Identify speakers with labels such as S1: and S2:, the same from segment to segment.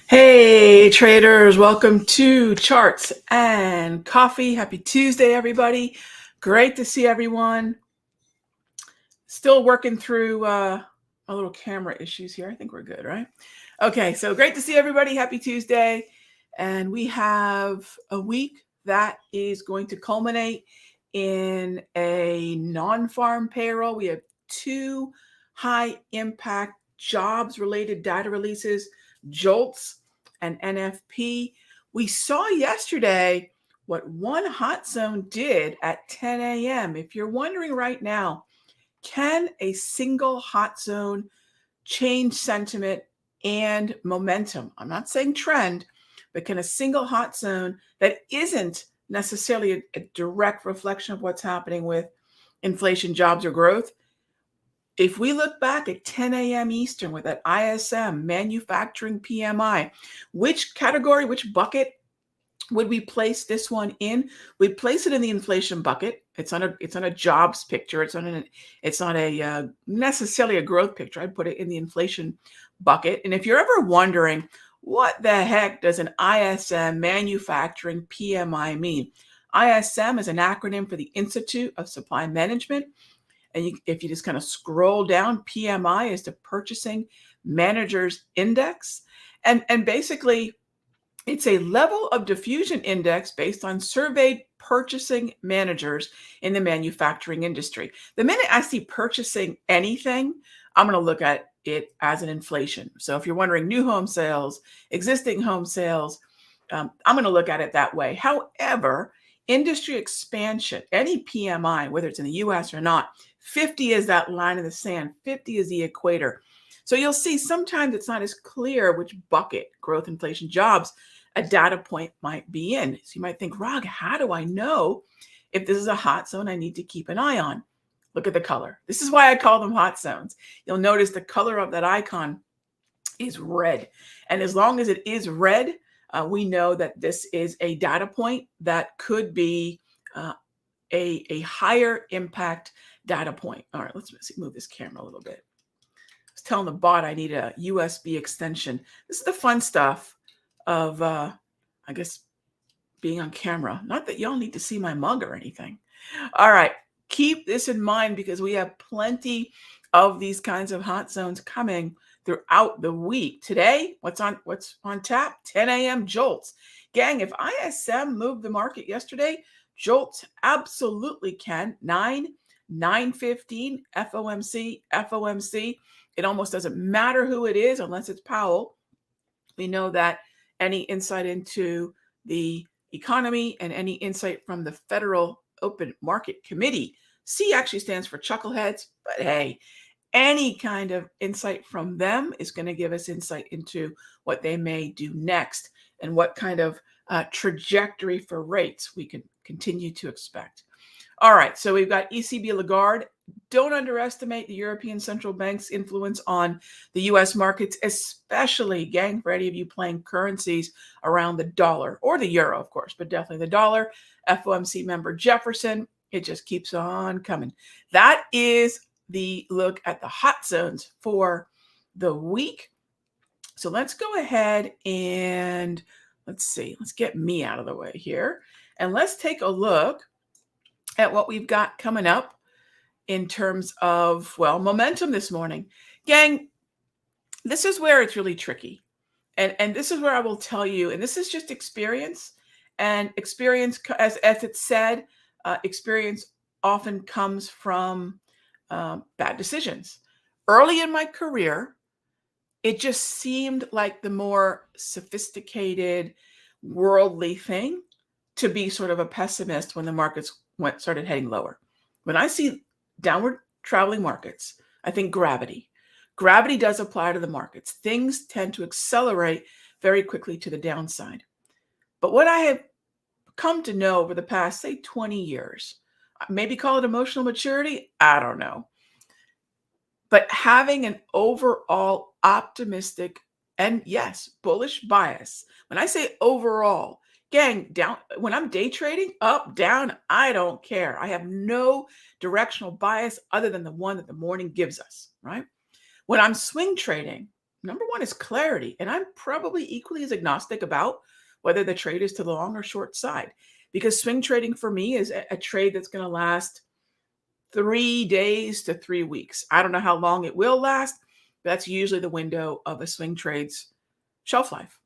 S1: Hey traders, welcome to Charts and Coffee. Happy Tuesday, everybody. Great to see everyone. Still working through a little camera issues here. I think we're good, right? Okay, so great to see everybody. Happy Tuesday. And we have a week that is going to culminate in a non-farm payroll. We have two high impact jobs related data releases, JOLTS and NFP. We saw yesterday what one hot zone did at 10 a.m. If you're wondering right now, can a single hot zone change sentiment and momentum? I'm not saying trend, but can a single hot zone that isn't necessarily a direct reflection of what's happening with inflation, jobs, or growth? If we look back at 10 a.m. Eastern with that ISM, manufacturing PMI, which category, which bucket would we place this one in? We'd place it in the inflation bucket. It's on a jobs picture. It's not a necessarily a growth picture. I'd put it in the inflation bucket. And if you're ever wondering what the heck does an ISM manufacturing PMI mean? ISM is an acronym for the Institute of Supply Management. And if you just kind of scroll down, PMI is the Purchasing Managers Index. And basically, it's a level of diffusion index based on surveyed purchasing managers in the manufacturing industry. The minute I see purchasing anything, I'm going to look at it as an inflation. So if you're wondering new home sales, existing home sales, I'm going to look at it that way. However, industry expansion, any PMI, whether it's in the US or not, 50 is that line in the sand, 50 is the equator. So you'll see sometimes it's not as clear which bucket, growth, inflation, jobs, a data point might be in. So you might think, Rag, how do I know if this is a hot zone I need to keep an eye on? Look at the color. This is why I call them hot zones. You'll notice the color of that icon is red. And as long as it is red, we know that this is a data point that could be a higher impact data point. All right, let's move this camera a little bit. I was telling the bot I need a USB extension. This is the fun stuff of, I guess, being on camera. Not that y'all need to see my mug or anything. All right, keep this in mind because we have plenty of these kinds of hot zones coming throughout the week. Today, what's on tap? 10 a.m. JOLTS. Gang, if ISM moved the market yesterday, JOLTS absolutely can. 9:15, FOMC. It almost doesn't matter who it is unless it's Powell. We know that any insight into the economy and any insight from the Federal Open Market Committee, C actually stands for chuckleheads, but hey, any kind of insight from them is going to give us insight into what they may do next and what kind of trajectory for rates we can continue to expect. All right, so we've got ECB Lagarde. Don't underestimate the European Central Bank's influence on the U.S. markets, especially, gang, for any of you playing currencies around the dollar or the euro, of course, but definitely the dollar. FOMC member Jefferson, it just keeps on coming. That is the look at the hot zones for the week. So let's go ahead and let's get me out of the way here. And let's take a look at what we've got coming up in terms of, well, momentum this morning. Gang, this is where it's really tricky. And this is where I will tell you, and this is just experience. And experience, as it said, experience often comes from bad decisions. Early in my career, it just seemed like the more sophisticated, worldly thing to be sort of a pessimist when the markets started heading lower. When I see downward traveling markets, I think gravity. Gravity does apply to the markets. Things tend to accelerate very quickly to the downside. But what I have come to know over the past, say, 20 years, maybe call it emotional maturity, I don't know. But having an overall optimistic and, yes, bullish bias. When I say overall, gang, down, when I'm day trading, up, down, I don't care. I have no directional bias other than the one that the morning gives us, right? When I'm swing trading, number one is clarity. And I'm probably equally as agnostic about whether the trade is to the long or short side, because swing trading for me is a trade that's going to last 3 days to 3 weeks. I don't know how long it will last, but that's usually the window of a swing trade's shelf life.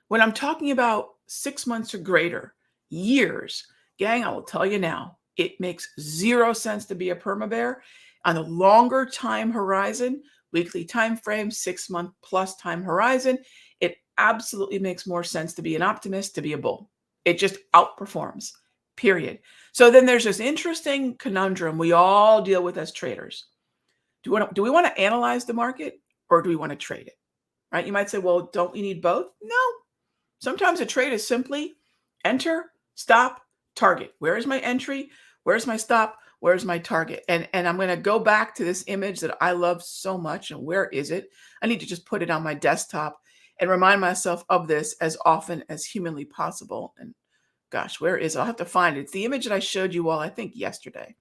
S1: When I'm talking about 6 months or greater, years, gang, I will tell you now, it makes zero sense to be a perma bear. On a longer time horizon, weekly time frame, 6-month plus time horizon, it absolutely makes more sense to be an optimist, to be a bull. It just outperforms, period. So then there's this interesting conundrum we all deal with as traders. Do we want to analyze the market, or do we want to trade it? Right? You might say, well, don't we need both? No. Sometimes a trade is simply enter, stop, target. Where is my entry? Where's my stop? Where's my target? And I'm going to go back to this image that I love so much. And where is it? I need to just put it on my desktop and remind myself of this as often as humanly possible. And gosh, where is it? I'll have to find it. It's the image that I showed you all, I think, yesterday.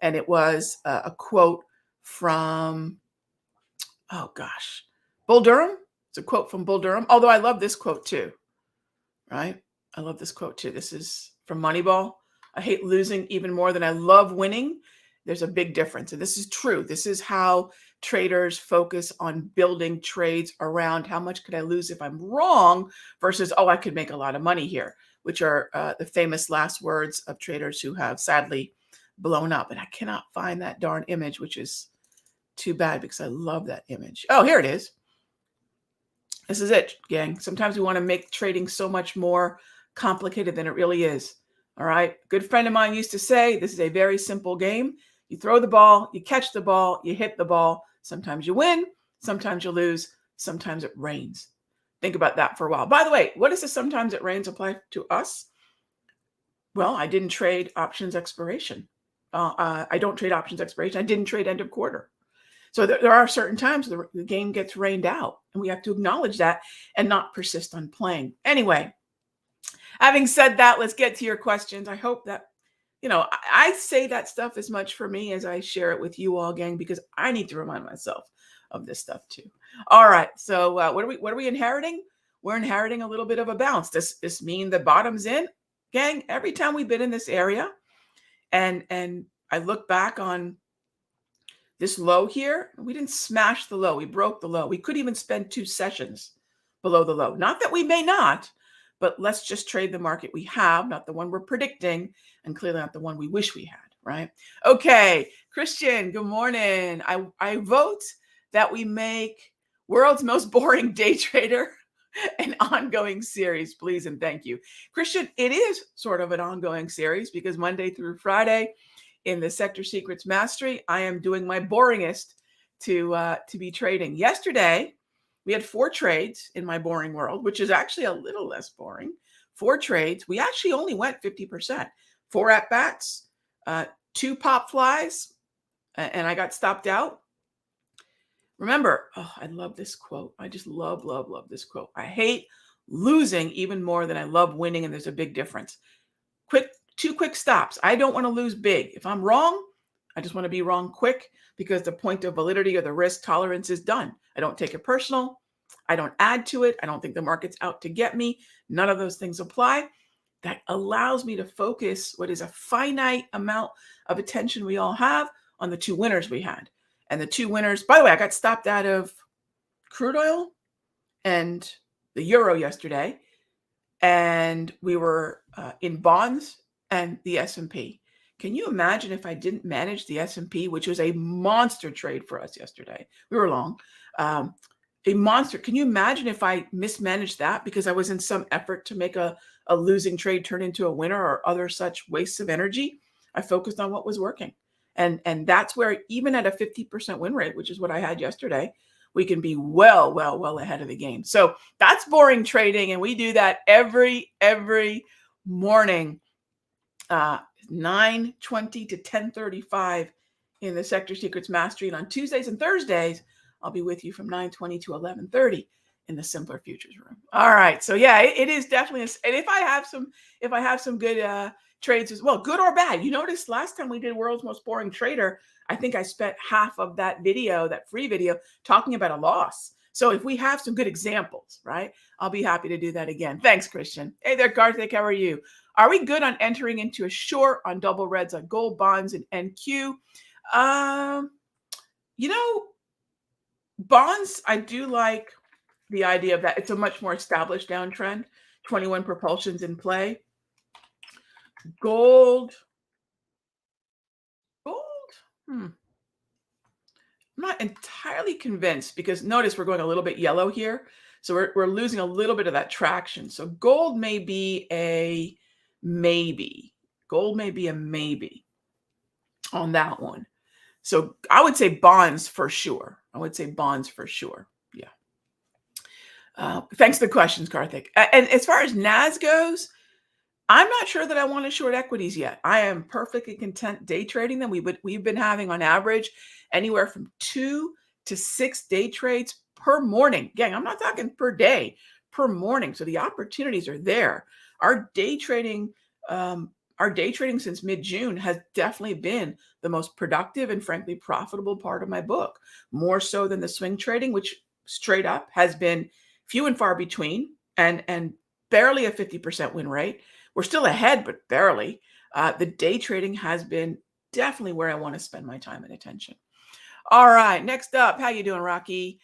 S1: And it was a quote from, oh gosh, Bull Durham. It's a quote from Bull Durham. Although I love this quote too, right? I love this quote too. This is from Moneyball. I hate losing even more than I love winning. There's a big difference. And this is true. This is how traders focus on building trades around how much could I lose if I'm wrong versus, oh, I could make a lot of money here, which are the famous last words of traders who have sadly blown up. And I cannot find that darn image, which is too bad because I love that image. Oh, here it is. This is it, gang. Sometimes we want to make trading so much more complicated than it really is. All right. A good friend of mine used to say, this is a very simple game. You throw the ball, you catch the ball, you hit the ball. Sometimes you win, sometimes you lose, sometimes it rains. Think about that for a while. By the way, what does the sometimes it rains apply to us? Well, I didn't trade options expiration. I don't trade options expiration. I didn't trade end of quarter. So there are certain times the game gets rained out, and we have to acknowledge that and not persist on playing. Anyway, having said that, let's get to your questions. I hope that, I say that stuff as much for me as I share it with you all, gang, because I need to remind myself of this stuff too. All right. So what are we inheriting? We're inheriting a little bit of a bounce. Does this mean the bottom's in? Gang, every time we've been in this area and I look back on this low here, we didn't smash the low. We broke the low. We could even spend 2 sessions below the low. Not that we may not, but let's just trade the market we have, not the one we're predicting, and clearly not the one we wish we had, right? Okay, Christian, good morning. I vote that we make World's Most Boring Day Trader an ongoing series, please and thank you. Christian, it is sort of an ongoing series because Monday through Friday in the Sector Secrets Mastery, I am doing my boringest to be trading. Yesterday, we had 4 trades in my boring world, which is actually a little less boring. 4 trades. We actually only went 50%. 4 at-bats, 2 pop flies, and I got stopped out. Remember, I love this quote. I just love this quote. I hate losing even more than I love winning, and there's a big difference. 2 quick stops. I don't want to lose big. If I'm wrong, I just want to be wrong quick because the point of validity or the risk tolerance is done. I don't take it personal. I don't add to it. I don't think the market's out to get me. None of those things apply. That allows me to focus what is a finite amount of attention we all have on the 2 winners we had. And the 2 winners, by the way, I got stopped out of crude oil and the euro yesterday. And we were in bonds and the S&P. Can you imagine if I didn't manage the S&P, which was a monster trade for us yesterday? We were long. A monster. Can you imagine if I mismanaged that because I was in some effort to make a losing trade turn into a winner or other such wastes of energy? I focused on what was working. And that's where even at a 50% win rate, which is what I had yesterday, we can be well ahead of the game. So that's boring trading. And we do that every morning, 9:20 to 10:35 in the Sector Secrets Mastery. And on Tuesdays and Thursdays, I'll be with you from 9:20 to 11:30 in the Simpler Futures Room. All right. So yeah, it is definitely, and if I have some good trades as well, good or bad. You notice last time we did World's Most Boring Trader, I think I spent half of that video, that free video, talking about a loss. So if we have some good examples, right, I'll be happy to do that again. Thanks, Christian. Hey there, Karthik. How are you? Are we good on entering into a short on double reds on gold bonds and NQ? You know, bonds, I do like the idea of that. It's a much more established downtrend. 21 propulsions in play. Gold. I'm not entirely convinced because notice we're going a little bit yellow here. So we're losing a little bit of that traction. So gold may be a maybe. Gold may be a maybe on that one. So I would say bonds for sure. Yeah. Thanks for the questions, Karthik. And as far as NAS goes, I'm not sure that I want to short equities yet. I am perfectly content day trading them. We've been having on average anywhere from 2 to 6 day trades per morning. Gang, I'm not talking per day, per morning. So the opportunities are there. Our day trading since mid-June has definitely been the most productive and frankly profitable part of my book, more so than the swing trading, which straight up has been few and far between and barely a 50% win rate. We're still ahead, but barely. The day trading has been definitely where I want to spend my time and attention. All right, next up, how you doing, Raghee?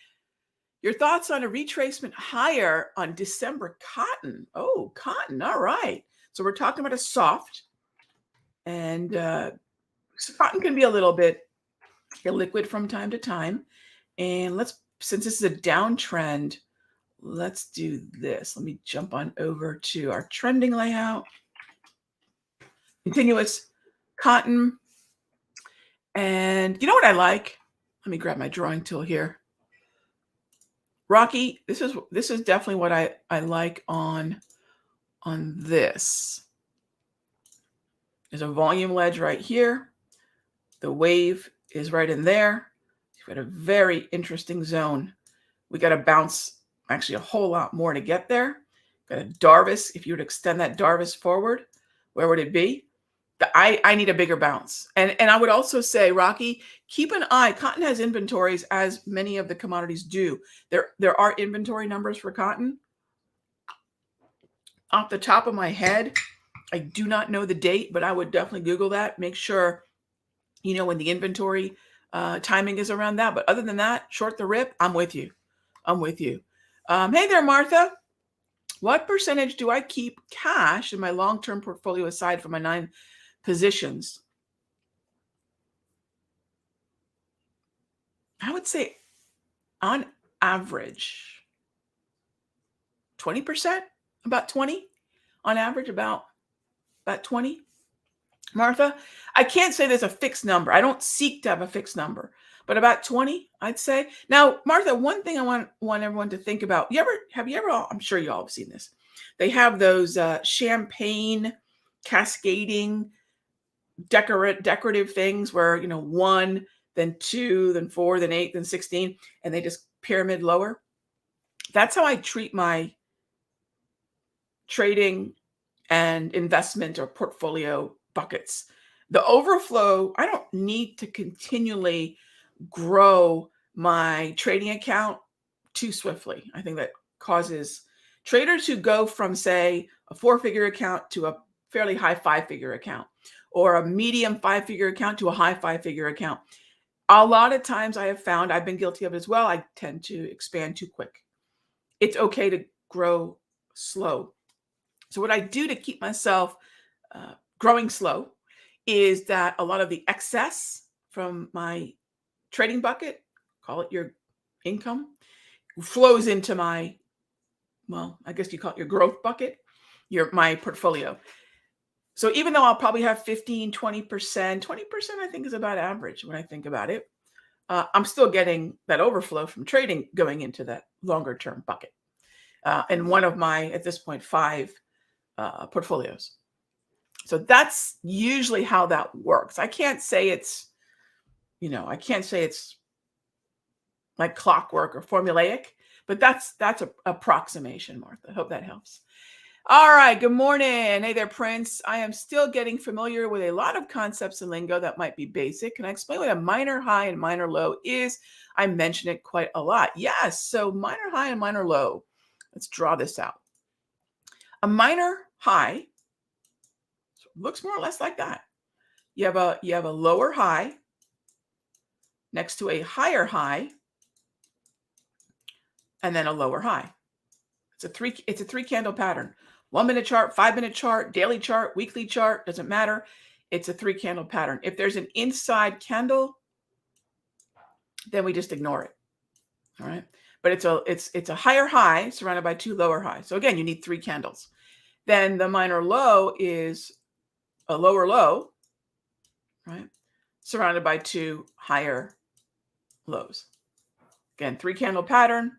S1: Your thoughts on a retracement higher on December cotton? Oh, cotton, all right. So we're talking about a soft, and cotton can be a little bit illiquid from time to time. And since this is a downtrend, let's do this. Let me jump on over to our trending layout. Continuous cotton. And you know what I like? Let me grab my drawing tool here. Raghee, this is definitely what I like on this. There's a volume ledge right here. The wave is right in there. You've got a very interesting zone. We got to bounce actually a whole lot more to get there. Got a Darvis. If you would extend that Darvis forward, where would it be? I need a bigger bounce. And I would also say, Raghee, keep an eye. Cotton has inventories, as many of the commodities do. There are inventory numbers for cotton. Off the top of my head, I do not know the date, but I would definitely Google that. Make sure you know when the inventory timing is around that. But other than that, short the rip, I'm with you. Hey there, Martha. What percentage do I keep cash in my long-term portfolio aside from my 9 positions? I would say on average 20%, about 20 on average, about 20. Martha, I can't say there's a fixed number. I don't seek to have a fixed number, but about 20, I'd say. Now, Martha, one thing I want everyone to think about. Have you ever, I'm sure you all have seen this. They have those champagne cascading decorative things where, 1, then 2, then 4, then 8, then 16, and they just pyramid lower. That's how I treat my trading and investment or portfolio buckets. The overflow, I don't need to continually grow my trading account too swiftly. I think that causes traders who go from, say, a 4-figure account to a fairly high 5-figure account, or a medium 5-figure account to a high 5-figure account. A lot of times I have found, I've been guilty of it as well, I tend to expand too quick. It's okay to grow slow. So what I do to keep myself growing slow is that a lot of the excess from my trading bucket, call it your income, flows into my, well, I guess you call it your growth bucket, my portfolio. So even though I'll probably have 15, 20%, 20% I think is about average when I think about it, I'm still getting that overflow from trading going into that longer term bucket. And one of my, at this point, 5 portfolios. So that's usually how that works. I can't say it's, I can't say it's like clockwork or formulaic, but that's an approximation, Martha. Hope that helps. All right. Good morning. Hey there, Prince. I am still getting familiar with a lot of concepts and lingo that might be basic. Can I explain what a minor high and minor low is? I mention it quite a lot. Yes. So minor high and minor low. Let's draw this out. A minor high looks more or less like that. You have a lower high next to a higher high, and then a lower high. It's a three candle pattern. 1 minute chart, 5 minute chart, daily chart, weekly chart, doesn't matter. It's a 3 candle pattern. If there's an inside candle, then we just ignore it. All right. But it's a higher high surrounded by 2 lower highs. So again, you need 3 candles. Then the minor low is a lower low, right? Surrounded by 2 higher lows. Again, 3 candle pattern,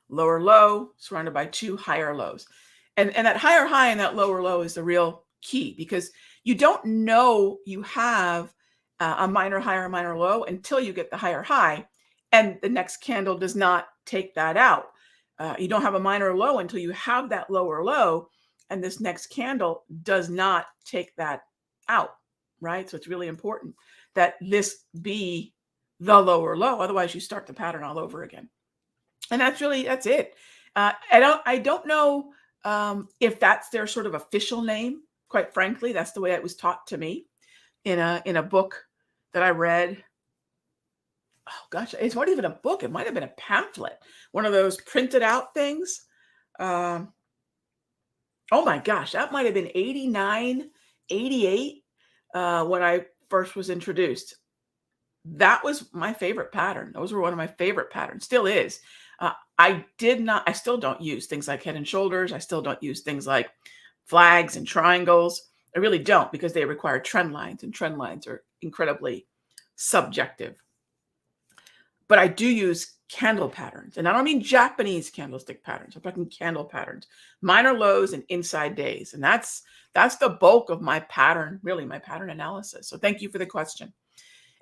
S1: lower low, surrounded by 2 higher lows. And that higher high and that lower low is the real key, because you don't know you have a minor high or minor low until you get the higher high, and the next candle does not take that out. You don't have a minor low until you have that lower low, and this next candle does not take that out, right? So it's really important that this be the lower low. Otherwise, you start the pattern all over again. And that's it. I don't know if that's their sort of official name. Quite frankly, that's the way it was taught to me in a book that I read. Oh gosh, it's not even a book. It might have been a pamphlet, one of those printed out things. Oh my gosh, that might have been 89, 88 when I first was introduced. That was my favorite pattern. Those were one of my favorite patterns, still is. I still don't use things like head and shoulders. I still don't use things like flags and triangles. I really don't, because they require trend lines, and trend lines are incredibly subjective. But I do use candle patterns, and I don't mean Japanese candlestick patterns. I'm talking candle patterns, minor lows and inside days. And that's the bulk of my pattern, really my pattern analysis. So thank you for the question.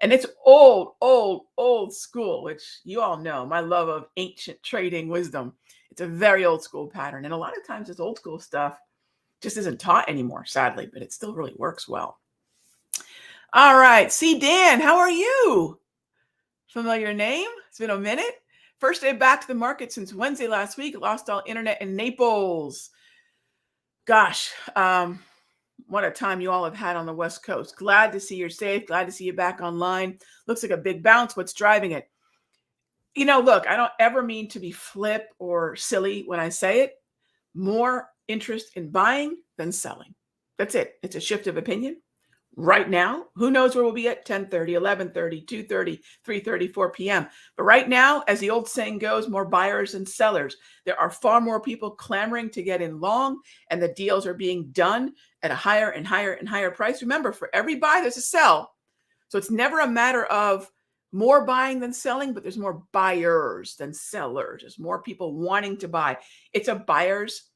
S1: And it's old school, which you all know, my love of ancient trading wisdom. It's a very old school pattern. And a lot of times this old school stuff just isn't taught anymore, sadly, but it still really works well. All right. See, Dan, how are you? Familiar name? It's been a minute. First day back to the market since Wednesday last week. Lost all internet in Naples. Gosh, what a time you all have had on the West Coast. Glad to see you're safe. Glad to see you back online. Looks like a big bounce. What's driving it? Look, I don't ever mean to be flip or silly when I say it. More interest in buying than selling. That's it. It's a shift of opinion. Right now, who knows where we'll be at 10:30, 11:30, 2:30, 3:30, 4 p.m. But right now, as the old saying goes, more buyers than sellers. There are far more people clamoring to get in long, and the deals are being done at a higher and higher and higher price. Remember, for every buy, there's a sell. So it's never a matter of more buying than selling, but there's more buyers than sellers. There's more people wanting to buy. It's a buyer's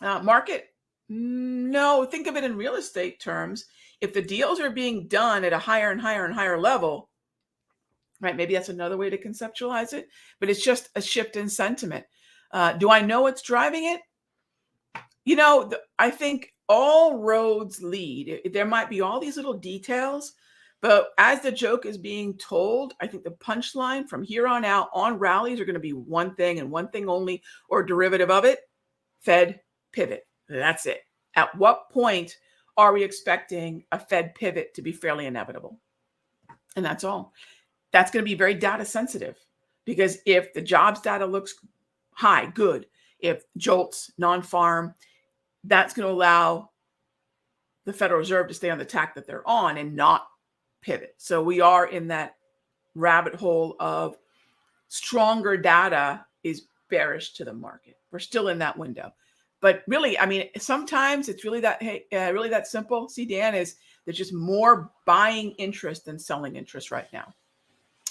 S1: market. No, think of it in real estate terms. If the deals are being done at a higher and higher and higher level, right? Maybe that's another way to conceptualize it, but it's just a shift in sentiment. Do I know what's driving it? I think all roads lead. There might be all these little details, but as the joke is being told, I think the punchline from here on out on rallies are going to be one thing and one thing only, or a derivative of it: Fed pivot. That's it. At what point are we expecting a Fed pivot to be fairly inevitable? And that's all. That's going to be very data sensitive, because if the jobs data looks high, good. If JOLTS, non-farm, that's going to allow the Federal Reserve to stay on the tack that they're on and not pivot. So we are in that rabbit hole of stronger data is bearish to the market. We're still in that window. But really, I mean, sometimes it's really that simple. See, Dan, there's just more buying interest than selling interest right now.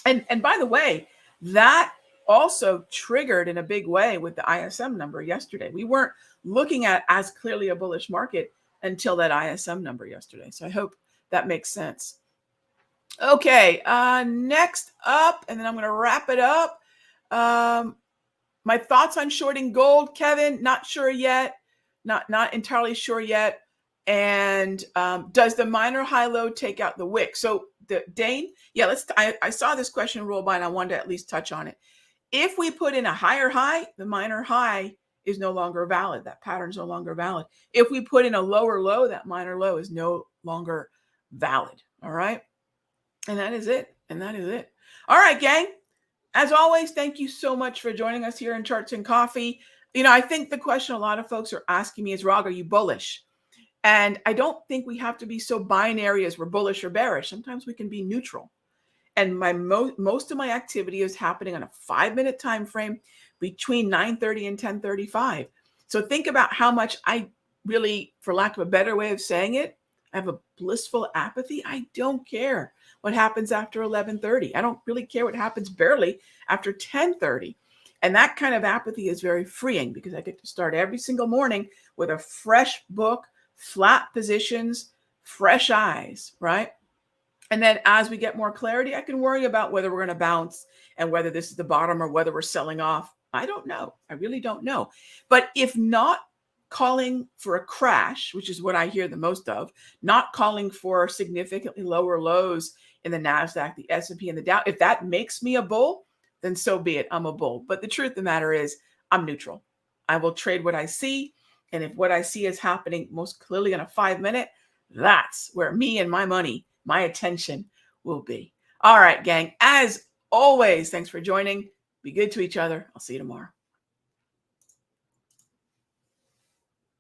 S1: And by the way, that also triggered in a big way with the ISM number yesterday. We weren't looking at as clearly a bullish market until that ISM number yesterday. So I hope that makes sense. Okay, next up, and then I'm going to wrap it up. My thoughts on shorting gold, Kevin, not sure yet. Not entirely sure yet. And does the minor high low take out the wick? So Dane, yeah, I saw this question roll by and I wanted to at least touch on it. If we put in a higher high, the minor high is no longer valid. That pattern is no longer valid. If we put in a lower low, that minor low is no longer valid. All right. And that is it. And that is it. All right, gang. As always, thank you so much for joining us here in Charts and Coffee. You know, I think the question a lot of folks are asking me is, Rag, are you bullish? And I don't think we have to be so binary as we're bullish or bearish. Sometimes we can be neutral. And my most of my activity is happening on a 5-minute time frame between 9:30 and 10:35. So think about how much I really, for lack of a better way of saying it, I have a blissful apathy. I don't care what happens after 11:30. I don't really care what happens barely after 10:30. And that kind of apathy is very freeing because I get to start every single morning with a fresh book, flat positions, fresh eyes, right? And then as we get more clarity, I can worry about whether we're going to bounce and whether this is the bottom or whether we're selling off. I don't know. I really don't know. But if not calling for a crash, which is what I hear the most of, not calling for significantly lower lows in the NASDAQ, the S&P, and the Dow, if that makes me a bull, then so be it. I'm a bull. But the truth of the matter is I'm neutral. I will trade what I see. And if what I see is happening most clearly in a 5-minute, that's where me and my money, my attention will be. All right, gang. As always, thanks for joining. Be good to each other. I'll see you tomorrow.